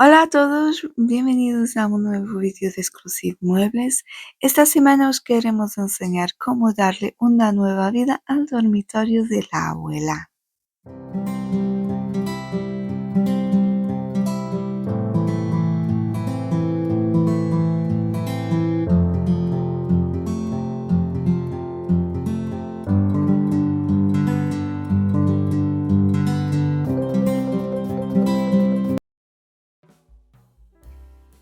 Hola a todos, bienvenidos a un nuevo vídeo de Exclusive Muebles. Esta semana os queremos enseñar cómo darle una nueva vida al dormitorio de la abuela.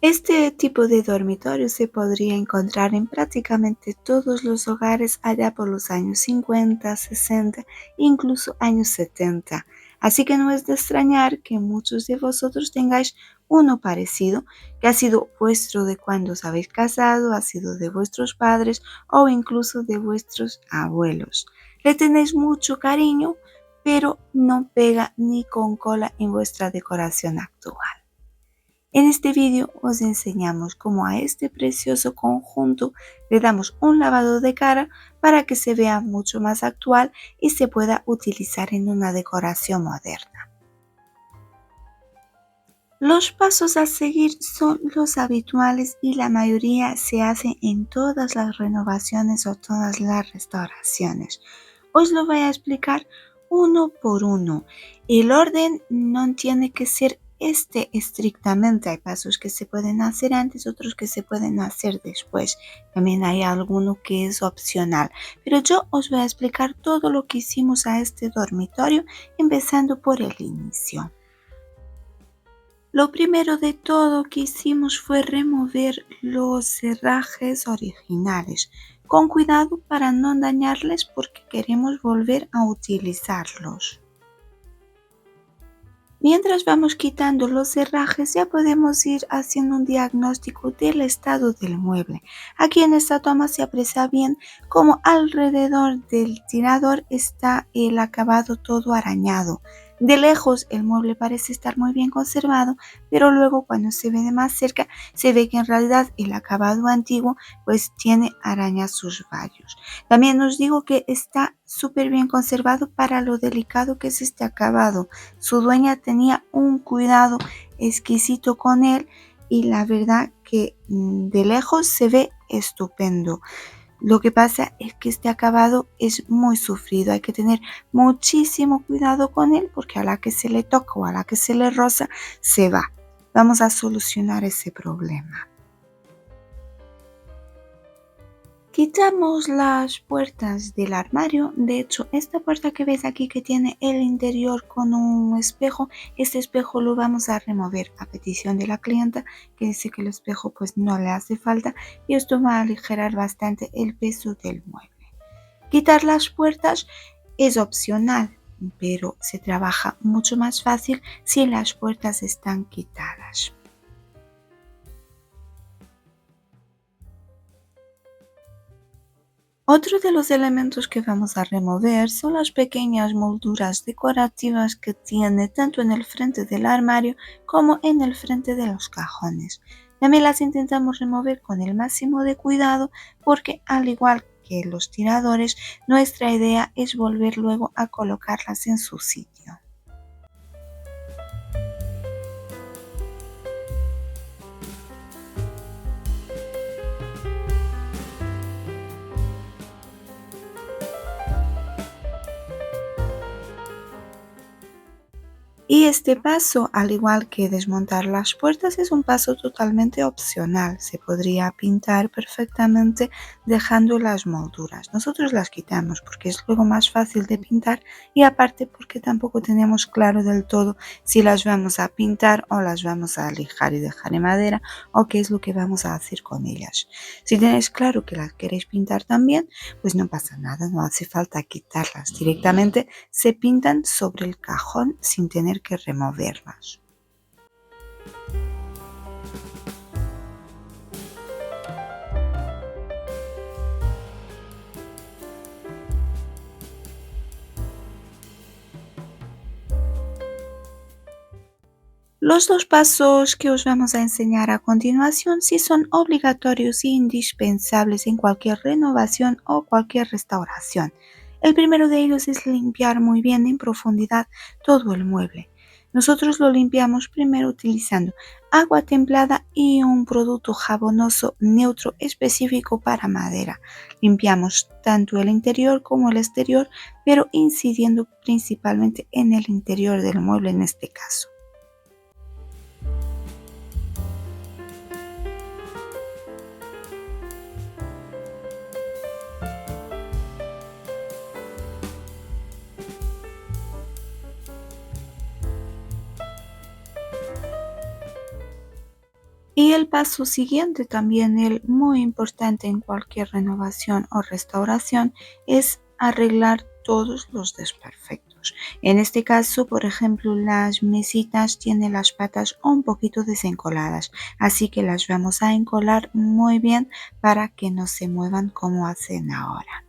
Este tipo de dormitorio se podría encontrar en prácticamente todos los hogares allá por los años 50, 60, incluso años 70. Así que no es de extrañar que muchos de vosotros tengáis uno parecido, que ha sido vuestro de cuando os habéis casado, ha sido de vuestros padres o incluso de vuestros abuelos. Le tenéis mucho cariño, pero no pega ni con cola en vuestra decoración actual. En este vídeo os enseñamos cómo a este precioso conjunto le damos un lavado de cara para que se vea mucho más actual y se pueda utilizar en una decoración moderna. Los pasos a seguir son los habituales y la mayoría se hacen en todas las renovaciones o todas las restauraciones. Os lo voy a explicar uno por uno. El orden no tiene que ser estrictamente. Hay pasos que se pueden hacer antes, otros que se pueden hacer después. También hay alguno que es opcional. Pero yo os voy a explicar todo lo que hicimos a este dormitorio, empezando por el inicio. Lo primero de todo que hicimos fue remover los herrajes originales, con cuidado para no dañarles porque queremos volver a utilizarlos. Mientras vamos quitando los herrajes ya podemos ir haciendo un diagnóstico del estado del mueble. Aquí en esta toma se aprecia bien cómo alrededor del tirador está el acabado todo arañado. De lejos el mueble parece estar muy bien conservado, pero luego cuando se ve de más cerca se ve que en realidad el acabado antiguo pues tiene arañas sus vallos. También os digo que está súper bien conservado para lo delicado que es este acabado. Su dueña tenía un cuidado exquisito con él y la verdad que de lejos se ve estupendo. Lo que pasa es que este acabado es muy sufrido, hay que tener muchísimo cuidado con él porque a la que se le toca o a la que se le roza se va. Vamos a solucionar ese problema. Quitamos las puertas del armario. De hecho, esta puerta que ves aquí que tiene el interior con un espejo, este espejo lo vamos a remover a petición de la clienta que dice que el espejo pues no le hace falta y esto va a aligerar bastante el peso del mueble. Quitar las puertas es opcional, pero se trabaja mucho más fácil si las puertas están quitadas. Otro de los elementos que vamos a remover son las pequeñas molduras decorativas que tiene tanto en el frente del armario como en el frente de los cajones. También las intentamos remover con el máximo de cuidado porque al igual que los tiradores, nuestra idea es volver luego a colocarlas en su sitio. Y este paso, al igual que desmontar las puertas, es un paso totalmente opcional. Se podría pintar perfectamente dejando las molduras. Nosotros las quitamos porque es luego más fácil de pintar y aparte porque tampoco tenemos claro del todo si las vamos a pintar o las vamos a lijar y dejar en madera o qué es lo que vamos a hacer con ellas. Si tenéis claro que las queréis pintar también, pues no pasa nada, no hace falta quitarlas. Directamente se pintan sobre el cajón sin tener que removerlas. Los dos pasos que os vamos a enseñar a continuación sí son obligatorios e indispensables en cualquier renovación o cualquier restauración. El primero de ellos es limpiar muy bien en profundidad todo el mueble. Nosotros lo limpiamos primero utilizando agua templada y un producto jabonoso neutro específico para madera. Limpiamos tanto el interior como el exterior, pero incidiendo principalmente en el interior del mueble en este caso. Y el paso siguiente, también el muy importante en cualquier renovación o restauración, es arreglar todos los desperfectos. En este caso, por ejemplo, las mesitas tienen las patas un poquito desencoladas, así que las vamos a encolar muy bien para que no se muevan como hacen ahora.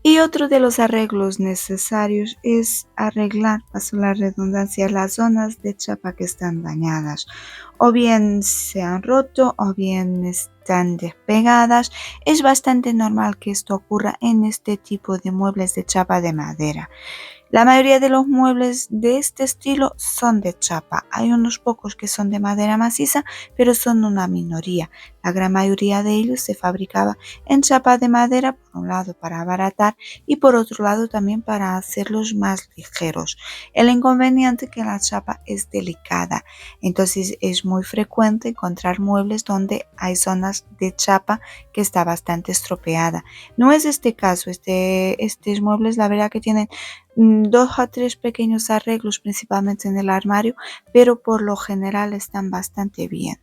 Y otro de los arreglos necesarios es arreglar, paso la redundancia, las zonas de chapa que están dañadas, o bien se han roto o bien están despegadas. Es bastante normal que esto ocurra en este tipo de muebles de chapa de madera. La mayoría de los muebles de este estilo son de chapa. Hay unos pocos que son de madera maciza, pero son una minoría. La gran mayoría de ellos se fabricaba en chapa de madera, por un lado para abaratar y por otro lado también para hacerlos más ligeros. El inconveniente es que la chapa es delicada, entonces es muy frecuente encontrar muebles donde hay zonas de chapa que está bastante estropeada. No es este caso. Estos muebles, la verdad que tienen 2 a 3 pequeños arreglos, principalmente en el armario, pero por lo general están bastante bien.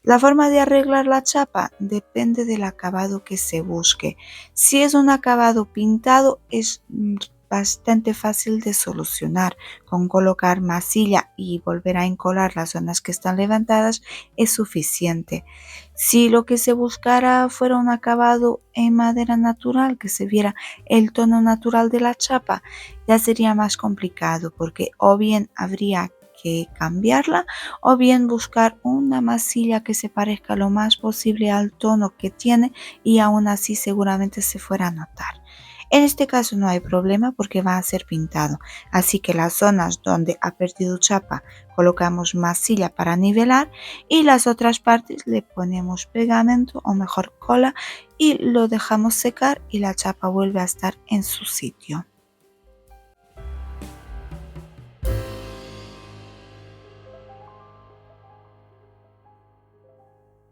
La forma de arreglar la chapa depende del acabado que se busque. Si es un acabado pintado, es bastante fácil de solucionar. Con colocar masilla y volver a encolar las zonas que están levantadas es suficiente. Si lo que se buscara fuera un acabado en madera natural, que se viera el tono natural de la chapa, ya sería más complicado, porque o bien habría que cambiarla o bien buscar una masilla que se parezca lo más posible al tono que tiene y aún así seguramente se fuera a notar. En este caso no hay problema porque va a ser pintado, así que las zonas donde ha perdido chapa colocamos masilla para nivelar y las otras partes le ponemos pegamento o mejor cola y lo dejamos secar y la chapa vuelve a estar en su sitio.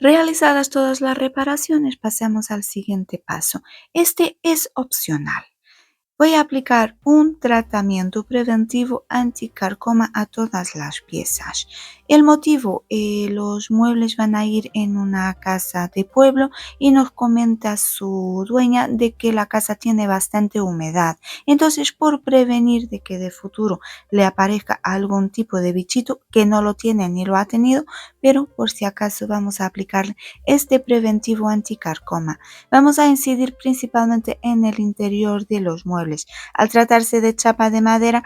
Realizadas todas las reparaciones, pasamos al siguiente paso. Este es opcional. Voy a aplicar un tratamiento preventivo anticarcoma a todas las piezas. El motivo, los muebles van a ir en una casa de pueblo y nos comenta su dueña de que la casa tiene bastante humedad. Entonces, por prevenir de que de futuro le aparezca algún tipo de bichito, que no lo tiene ni lo ha tenido, pero por si acaso vamos a aplicarle este preventivo anticarcoma. Vamos a incidir principalmente en el interior de los muebles. Al tratarse de chapa de madera,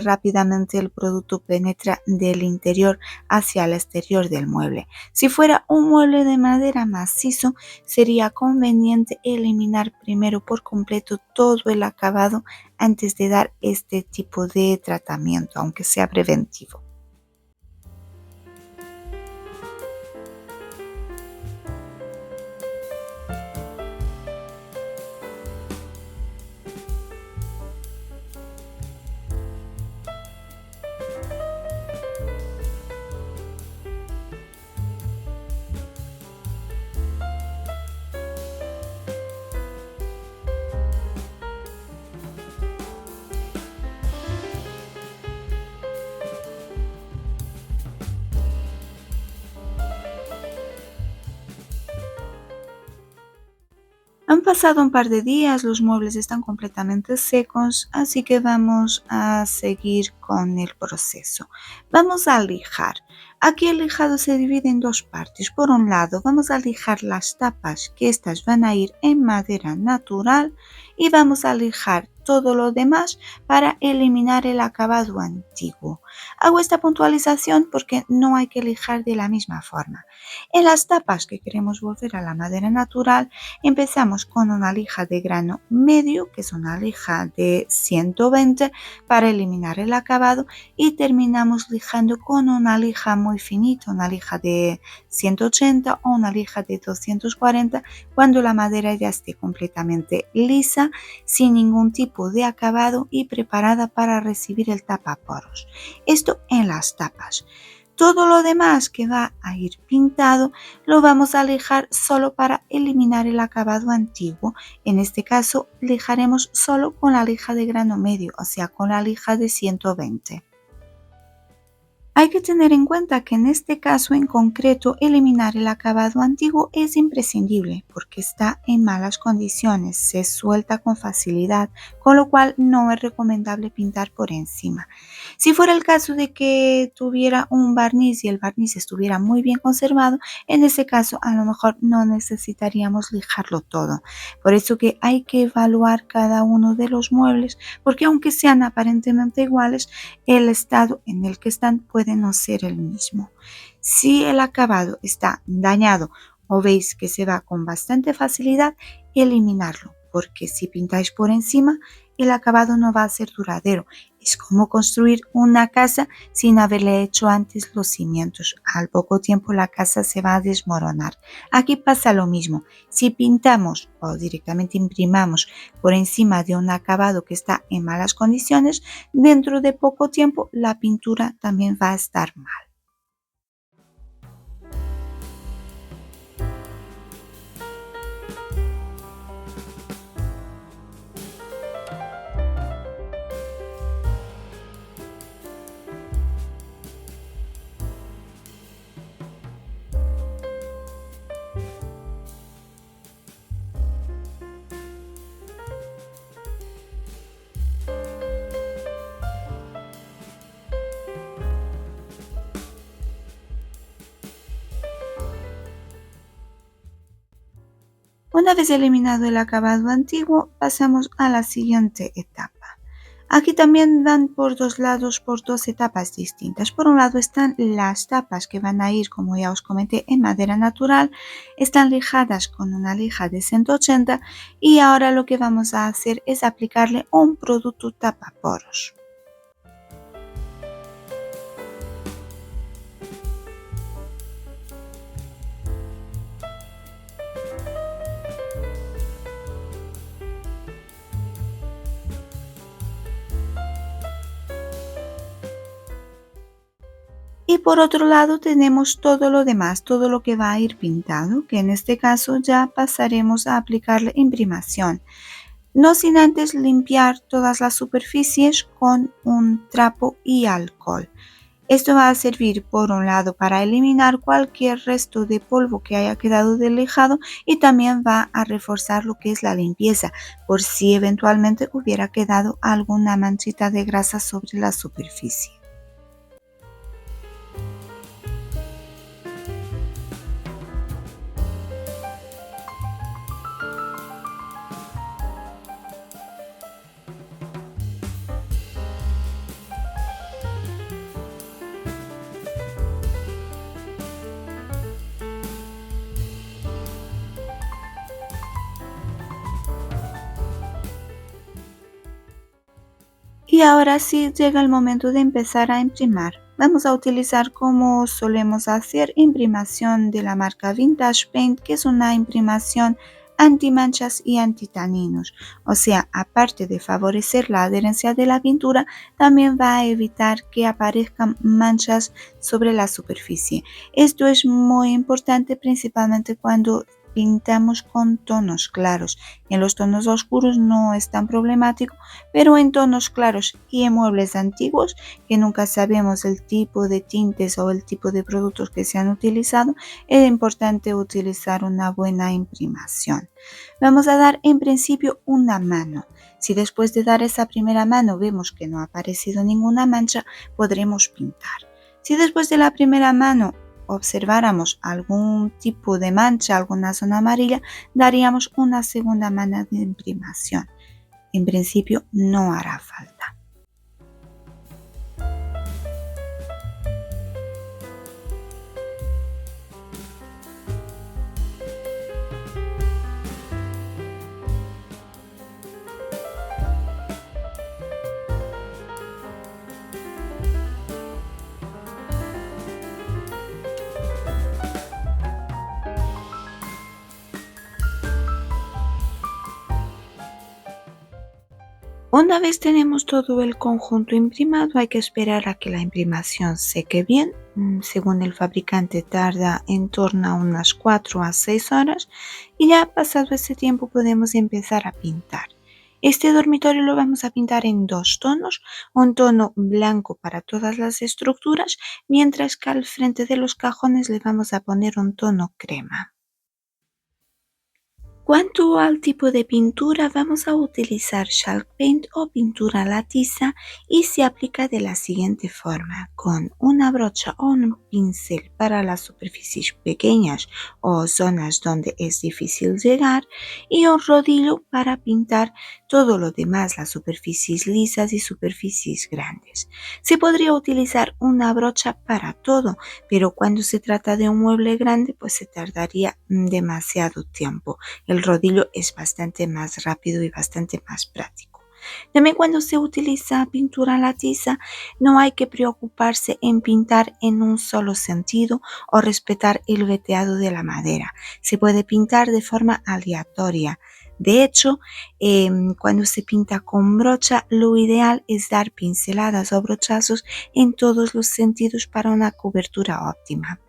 rápidamente el producto penetra del interior hacia el exterior del mueble. Si fuera un mueble de madera macizo, sería conveniente eliminar primero por completo todo el acabado antes de dar este tipo de tratamiento, aunque sea preventivo. Han pasado un par de días, los muebles están completamente secos, así que vamos a seguir con el proceso. Vamos a lijar. Aquí el lijado se divide en dos partes. Por un lado, vamos a lijar las tapas, que estas van a ir en madera natural, y vamos a lijar todo lo demás para eliminar el acabado antiguo. Hago esta puntualización porque no hay que lijar de la misma forma. En las tapas que queremos volver a la madera natural, empezamos con una lija de grano medio, que es una lija de 120 para eliminar el acabado, y terminamos lijando con una lija muy finita, una lija de 180 o una lija de 240 cuando la madera ya esté completamente lisa, sin ningún tipo de acabado y preparada para recibir el tapaporos. Esto en las tapas. Todo lo demás que va a ir pintado lo vamos a lijar solo para eliminar el acabado antiguo. En este caso lijaremos solo con la lija de grano medio, o sea, con la lija de 120. Hay que tener en cuenta que en este caso en concreto eliminar el acabado antiguo es imprescindible porque está en malas condiciones, se suelta con facilidad, con lo cual no es recomendable pintar por encima. Si fuera el caso de que tuviera un barniz y el barniz estuviera muy bien conservado, en ese caso a lo mejor no necesitaríamos lijarlo todo. Por eso que hay que evaluar cada uno de los muebles porque aunque sean aparentemente iguales, el estado en el que están puede no ser el mismo. Si el acabado está dañado o veis que se va con bastante facilidad, eliminarlo, porque si pintáis por encima, el acabado no va a ser duradero. Es como construir una casa sin haberle hecho antes los cimientos. Al poco tiempo la casa se va a desmoronar. Aquí pasa lo mismo. Si pintamos o directamente imprimamos por encima de un acabado que está en malas condiciones, dentro de poco tiempo la pintura también va a estar mal. Una vez eliminado el acabado antiguo, pasamos a la siguiente etapa. Aquí también van por dos lados, por dos etapas distintas. Por un lado están las tapas que van a ir, como ya os comenté, en madera natural. Están lijadas con una lija de 180 y ahora lo que vamos a hacer es aplicarle un producto tapaporos. Y por otro lado tenemos todo lo demás, todo lo que va a ir pintado, que en este caso ya pasaremos a aplicarle imprimación. No sin antes limpiar todas las superficies con un trapo y alcohol. Esto va a servir por un lado para eliminar cualquier resto de polvo que haya quedado del lijado y también va a reforzar lo que es la limpieza, por si eventualmente hubiera quedado alguna manchita de grasa sobre la superficie. Y ahora sí llega el momento de empezar a imprimir. Vamos a utilizar, como solemos hacer, imprimación de la marca Vintage Paint, que es una imprimación antimanchas y antitaninos. O sea, aparte de favorecer la adherencia de la pintura, también va a evitar que aparezcan manchas sobre la superficie. Esto es muy importante principalmente cuando pintamos con tonos claros. En los tonos oscuros no es tan problemático, pero en tonos claros y en muebles antiguos, que nunca sabemos el tipo de tintes o el tipo de productos que se han utilizado, es importante utilizar una buena imprimación. Vamos a dar en principio una mano. Si después de dar esa primera mano vemos que no ha aparecido ninguna mancha, podremos pintar. Si después de la primera mano observáramos algún tipo de mancha, alguna zona amarilla, daríamos una segunda mano de imprimación. En principio no hará falta. Una vez tenemos todo el conjunto imprimado, hay que esperar a que la imprimación seque bien. Según el fabricante tarda en torno a unas 4 a 6 horas y ya pasado ese tiempo podemos empezar a pintar. Este dormitorio lo vamos a pintar en 2 tonos, un tono blanco para todas las estructuras, mientras que al frente de los cajones le vamos a poner un tono crema. Cuanto al tipo de pintura, vamos a utilizar chalk paint o pintura a la tiza y se aplica de la siguiente forma: con una brocha o un pincel para las superficies pequeñas o zonas donde es difícil llegar y un rodillo para pintar todo lo demás, las superficies lisas y superficies grandes. Se podría utilizar una brocha para todo, pero cuando se trata de un mueble grande, pues se tardaría demasiado tiempo. El rodillo es bastante más rápido y bastante más práctico. También cuando se utiliza pintura a la tiza, no hay que preocuparse en pintar en un solo sentido o respetar el veteado de la madera. Se puede pintar de forma aleatoria. De hecho, cuando se pinta con brocha, lo ideal es dar pinceladas o brochazos en todos los sentidos para una cobertura óptima.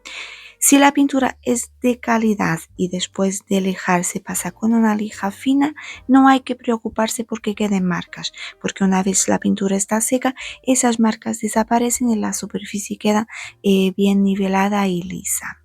Si la pintura es de calidad y después de lijar se pasa con una lija fina, no hay que preocuparse porque queden marcas, porque una vez la pintura está seca, esas marcas desaparecen y la superficie queda bien nivelada y lisa.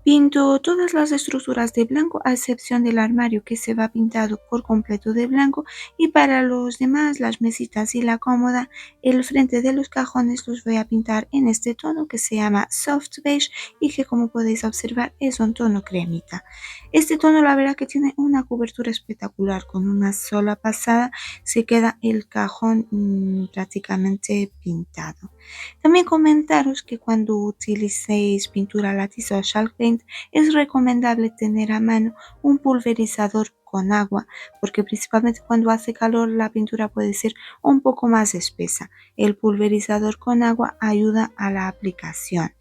Pinto todas las estructuras de blanco a excepción del armario, que se va pintado por completo de blanco, y para los demás, las mesitas y la cómoda, el frente de los cajones los voy a pintar en este tono que se llama soft beige y que, como podéis observar, es un tono cremita. Este tono, la verdad, que tiene una cobertura espectacular. Con una sola pasada se queda el cajón prácticamente pintado. También comentaros que cuando utilicéis pintura a la tiza o chalk paint, es recomendable tener a mano un pulverizador con agua, porque principalmente cuando hace calor la pintura puede ser un poco más espesa. El pulverizador con agua ayuda a la aplicación.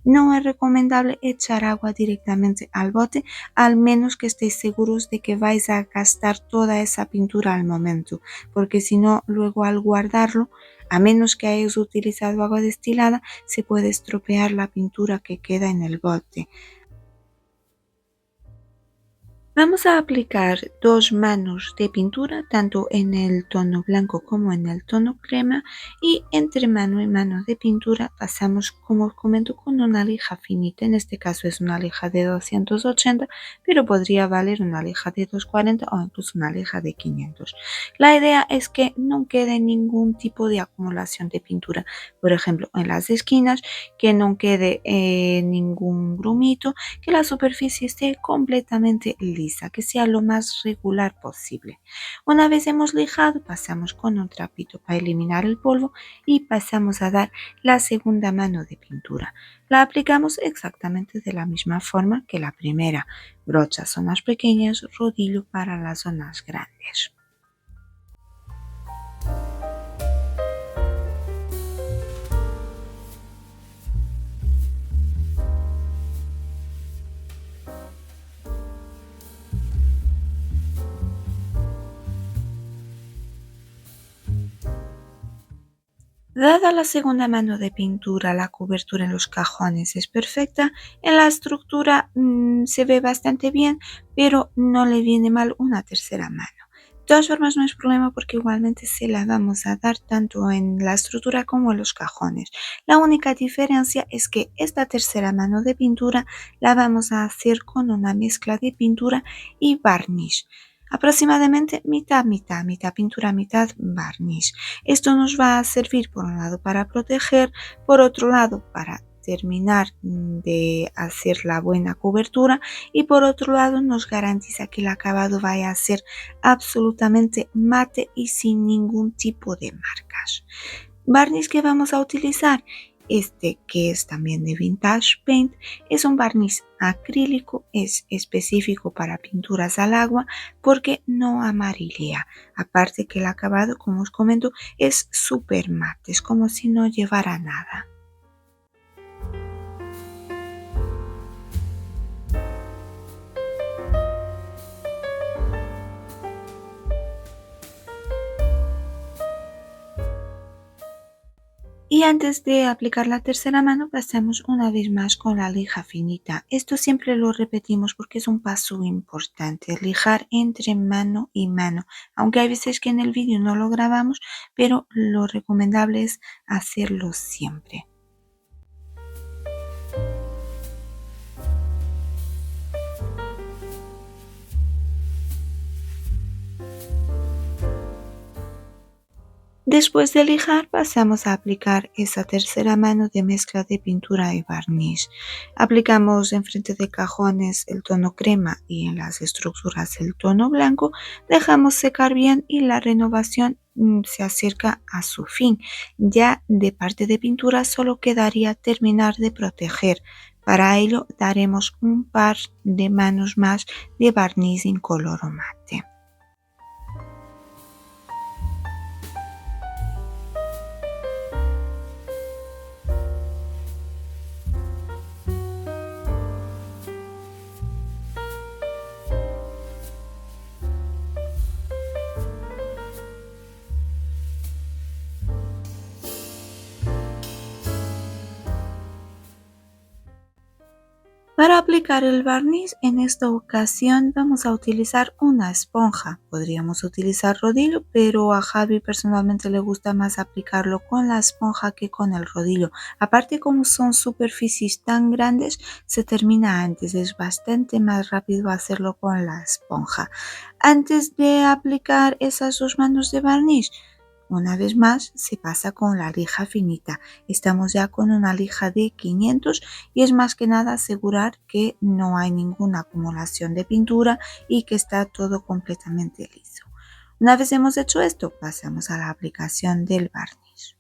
No es recomendable echar agua directamente al bote, al menos que estéis seguros de que vais a gastar toda esa pintura al momento, porque si no, luego al guardarlo, a menos que hayáis utilizado agua destilada, se puede estropear la pintura que queda en el bote. Vamos a aplicar 2 manos de pintura, tanto en el tono blanco como en el tono crema, y entre mano y mano de pintura pasamos, como os comento, con una lija finita. En este caso es una lija de 280, pero podría valer una lija de 240 o incluso una lija de 500. La idea es que no quede ningún tipo de acumulación de pintura, por ejemplo, en las esquinas, que no quede ningún grumito, que la superficie esté completamente lisa, que sea lo más regular posible. Una vez hemos lijado, pasamos con un trapito para eliminar el polvo y pasamos a dar la segunda mano de pintura. La aplicamos exactamente de la misma forma que la primera: brocha zonas pequeñas, rodillo para las zonas grandes. Dada la segunda mano de pintura, la cobertura en los cajones es perfecta, en la estructura se ve bastante bien, pero no le viene mal una tercera mano. De todas formas no es problema porque igualmente se la vamos a dar tanto en la estructura como en los cajones. La única diferencia es que esta tercera mano de pintura la vamos a hacer con una mezcla de pintura y barniz. Aproximadamente mitad, mitad, mitad pintura, mitad barniz. Esto nos va a servir por un lado para proteger, por otro lado para terminar de hacer la buena cobertura y por otro lado nos garantiza que el acabado vaya a ser absolutamente mate y sin ningún tipo de marcas. Barniz que vamos a utilizar, este que es también de Vintage Paint, es un barniz acrílico, es específico para pinturas al agua porque no amarillea. Aparte que el acabado, como os comento, es súper mate, es como si no llevara nada. Y antes de aplicar la tercera mano, pasamos una vez más con la lija finita. Esto siempre lo repetimos porque es un paso importante, lijar entre mano y mano. Aunque hay veces que en el vídeo no lo grabamos, pero lo recomendable es hacerlo siempre. Después de lijar pasamos a aplicar esa tercera mano de mezcla de pintura y barniz. Aplicamos enfrente de cajones el tono crema y en las estructuras el tono blanco, dejamos secar bien y la renovación se acerca a su fin. Ya de parte de pintura solo quedaría terminar de proteger. Para ello daremos un par de manos más de barniz incoloro mate. Para aplicar el barniz, en esta ocasión vamos a utilizar una esponja. Podríamos utilizar rodillo, pero a Javi personalmente le gusta más aplicarlo con la esponja que con el rodillo. Aparte, como son superficies tan grandes, se termina antes. Es bastante más rápido hacerlo con la esponja. Antes de aplicar esas dos manos de barniz, una vez más se pasa con la lija finita. Estamos ya con una lija de 500 y es más que nada asegurar que no hay ninguna acumulación de pintura y que está todo completamente liso. Una vez hemos hecho esto, pasamos a la aplicación del barniz.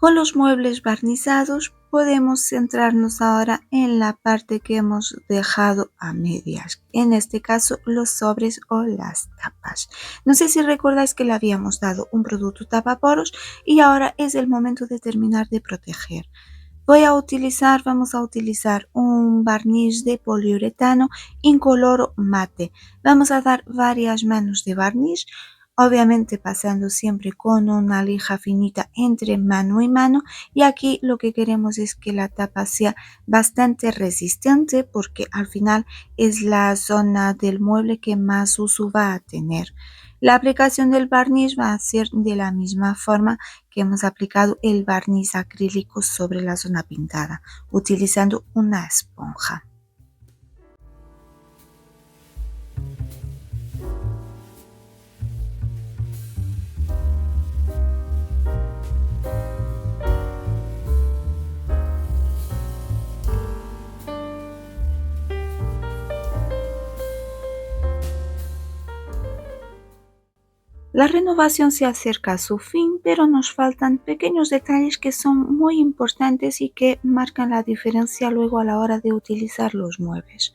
Con los muebles barnizados podemos centrarnos ahora en la parte que hemos dejado a medias, en este caso los sobres o las tapas. No sé si recordáis que le habíamos dado un producto tapaporos y ahora es el momento de terminar de proteger. Vamos a utilizar un barniz de poliuretano incoloro mate. Vamos a dar varias manos de barniz. obviamente pasando siempre con una lija finita entre mano y mano, y aquí lo que queremos es que la tapa sea bastante resistente porque al final es la zona del mueble que más uso va a tener. La aplicación del barniz va a ser de la misma forma que hemos aplicado el barniz acrílico sobre la zona pintada, utilizando una esponja. La renovación se acerca a su fin, pero nos faltan pequeños detalles que son muy importantes y que marcan la diferencia luego a la hora de utilizar los muebles.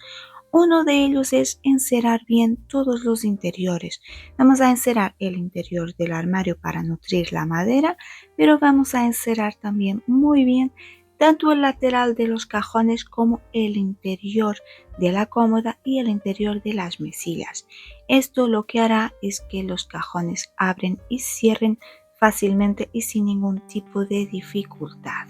Uno de ellos es encerar bien todos los interiores. Vamos a encerar el interior del armario para nutrir la madera, pero vamos a encerar también muy bien tanto el lateral de los cajones como el interior de la cómoda y el interior de las mesillas. Esto lo que hará es que los cajones abren y cierren fácilmente y sin ningún tipo de dificultad.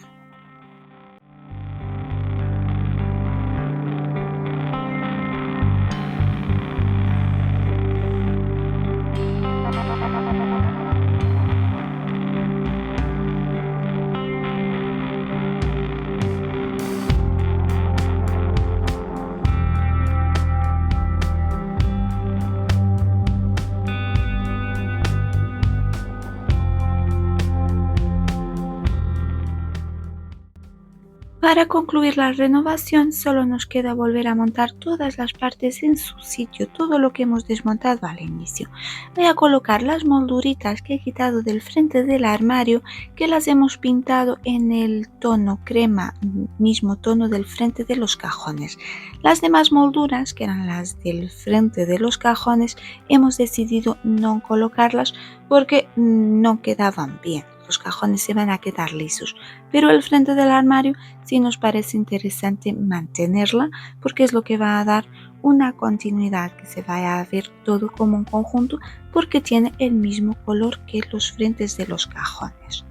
Para concluir la renovación, solo nos queda volver a montar todas las partes en su sitio, todo lo que hemos desmontado al inicio. Voy a colocar las molduritas que he quitado del frente del armario, que las hemos pintado en el tono crema, mismo tono del frente de los cajones. Las demás molduras, que eran las del frente de los cajones, hemos decidido no colocarlas porque no quedaban bien. Los cajones se van a quedar lisos, pero el frente del armario sí nos parece interesante mantenerla porque es lo que va a dar una continuidad, que se vaya a ver todo como un conjunto porque tiene el mismo color que los frentes de los cajones.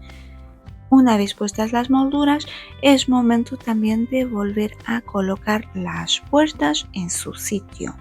Una vez puestas las molduras, es momento también de volver a colocar las puertas en su sitio.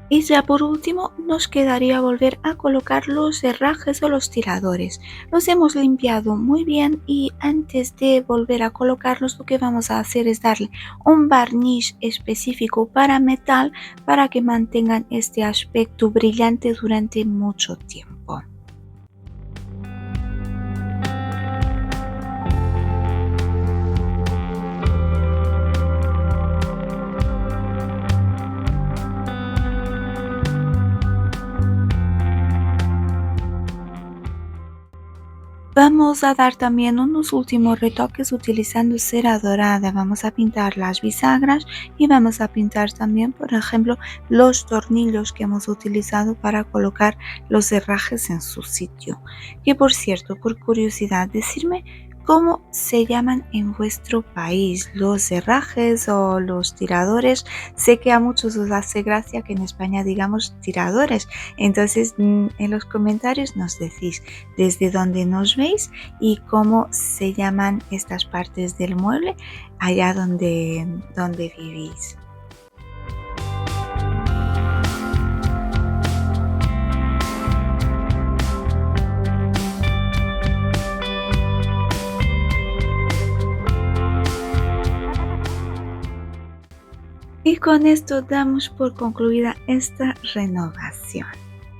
Y ya por último nos quedaría volver a colocar los herrajes o los tiradores. Los hemos limpiado muy bien y antes de volver a colocarlos lo que vamos a hacer es darle un barniz específico para metal para que mantengan este aspecto brillante durante mucho tiempo. Vamos a dar también unos últimos retoques utilizando cera dorada. Vamos a pintar las bisagras y vamos a pintar también, por ejemplo, los tornillos que hemos utilizado para colocar los herrajes en su sitio. Que por cierto, por curiosidad, decirme cómo se llaman en vuestro país los herrajes o los tiradores. Sé que a muchos os hace gracia que en España digamos tiradores. Entonces, en los comentarios nos decís desde dónde nos veis y cómo se llaman estas partes del mueble allá donde vivís. Y con esto damos por concluida esta renovación.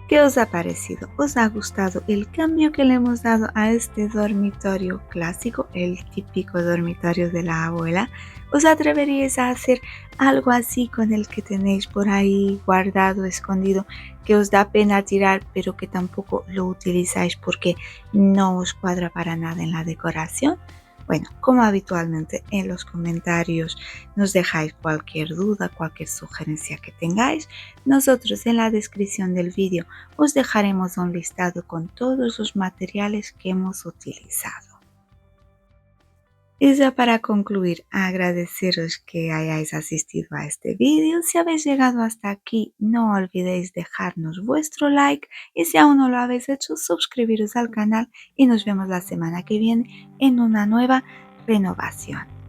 ¿Qué os ha parecido? ¿Os ha gustado el cambio que le hemos dado a este dormitorio clásico, el típico dormitorio de la abuela? ¿Os atreveríais a hacer algo así con el que tenéis por ahí guardado, escondido, que os da pena tirar, pero que tampoco lo utilizáis porque no os cuadra para nada en la decoración? Bueno, como habitualmente en los comentarios nos dejáis cualquier duda, cualquier sugerencia que tengáis, nosotros en la descripción del vídeo os dejaremos un listado con todos los materiales que hemos utilizado. Y ya para concluir, agradeceros que hayáis asistido a este vídeo. Si habéis llegado hasta aquí, no olvidéis dejarnos vuestro like y si aún no lo habéis hecho, suscribiros al canal y nos vemos la semana que viene en una nueva renovación.